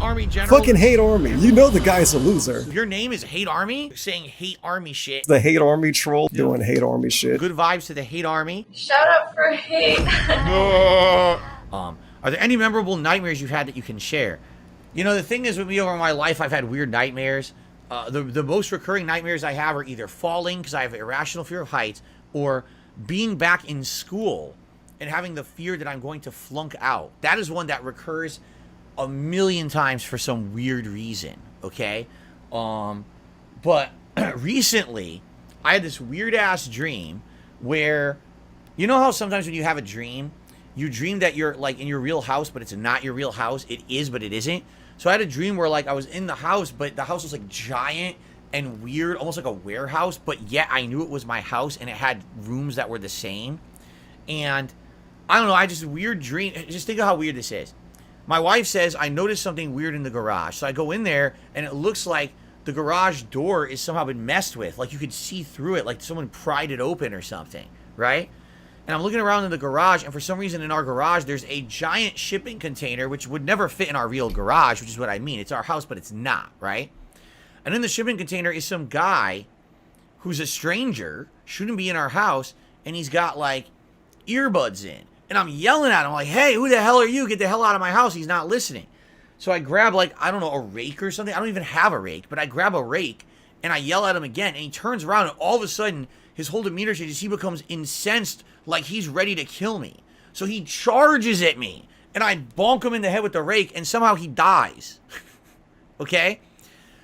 Army General. Fucking hate Army. You know the guy's a loser. Your name is Hate Army? You're saying Hate Army shit. The Hate Army troll doing Hate Army shit. Good vibes to the Hate Army. Shout out for hate. Are there any memorable nightmares you've had that you can share? You know, the thing is with me over my life, I've had weird nightmares. The most recurring nightmares I have are either falling because I have irrational fear of heights, or being back in school and having the fear that I'm going to flunk out. That is one that recurs a million times for some weird reason, okay? But recently, I had this weird-ass dream where, you know how sometimes when you have a dream, you dream that you're, like, in your real house, but it's not your real house? It is, but it isn't. So I had a dream where, like, I was in the house, but the house was, like, giant and weird, almost like a warehouse, but yet I knew it was my house, and it had rooms that were the same. And I don't know, I just weird dream. Just think of how weird this is. My wife says, I noticed something weird in the garage. So I go in there, and it looks like the garage door is somehow been messed with. Like, you could see through it, like someone pried it open or something, right? And I'm looking around in the garage, and for some reason in our garage, there's a giant shipping container, which would never fit in our real garage, which is what I mean. It's our house, but it's not, right? And in the shipping container is some guy who's a stranger, shouldn't be in our house, and he's got, like, earbuds in. And I'm yelling at him, like, hey, who the hell are you? Get the hell out of my house. He's not listening. So I grab, like, I don't know, a rake or something. I don't even have a rake, but I grab a rake, and I yell at him again, and he turns around, and all of a sudden, his whole demeanor changes. He becomes incensed, like he's ready to kill me. So he charges at me, and I bonk him in the head with the rake, and somehow he dies. Okay?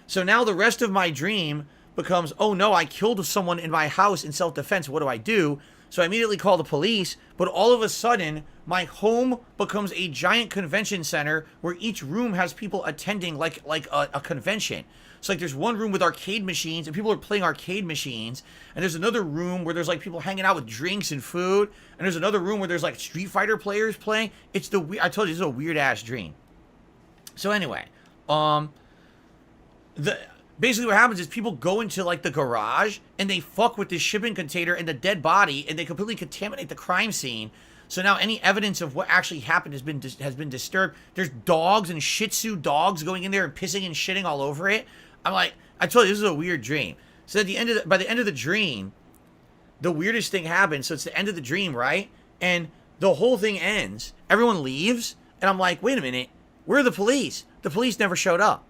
So now the rest of my dream becomes, oh no, I killed someone in my house in self-defense. What do I do? So I immediately call the police, but all of a sudden, my home becomes a giant convention center where each room has people attending like a convention. So like there's one room with arcade machines and people are playing arcade machines, and there's another room where there's like people hanging out with drinks and food, and there's another room where there's like Street Fighter players playing. It's I told you, this is a weird ass dream. So anyway, basically what happens is people go into like the garage and they fuck with this shipping container and the dead body, and they completely contaminate the crime scene. So now any evidence of what actually happened has been disturbed. There's dogs and Shih Tzu dogs going in there and pissing and shitting all over it. I'm like, I told you, this is a weird dream. So at the end of by the end of the dream, the weirdest thing happens. So it's the end of the dream, right? And the whole thing ends. Everyone leaves, and I'm like, wait a minute, where are the police? The police never showed up.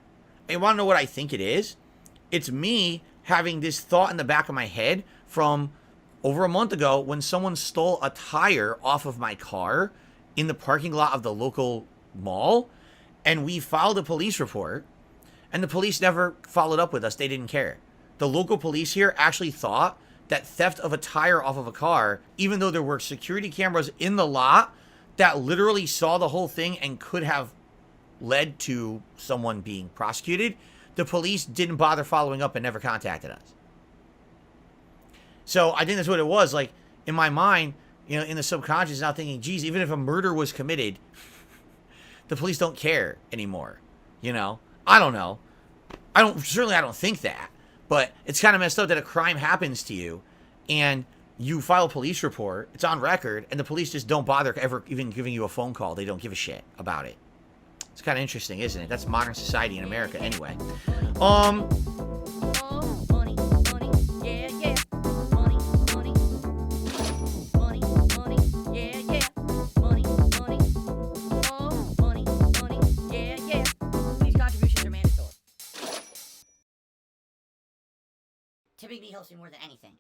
And you want to know what I think it is? It's me having this thought in the back of my head from over a month ago when someone stole a tire off of my car in the parking lot of the local mall, and we filed a police report, and the police never followed up with us. They didn't care. The local police here actually thought that theft of a tire off of a car, even though there were security cameras in the lot that literally saw the whole thing and could have led to someone being prosecuted, the police didn't bother following up and never contacted us. So I think that's what it was. Like, in my mind, you know, in the subconscious, now thinking, geez, even if a murder was committed, the police don't care anymore. You know? I don't know. I don't think that. But it's kind of messed up that a crime happens to you and you file a police report, it's on record, and the police just don't bother ever even giving you a phone call. They don't give a shit about it. It's kind of interesting, isn't it? That's modern society in America anyway. Tipping me helps me more than anything.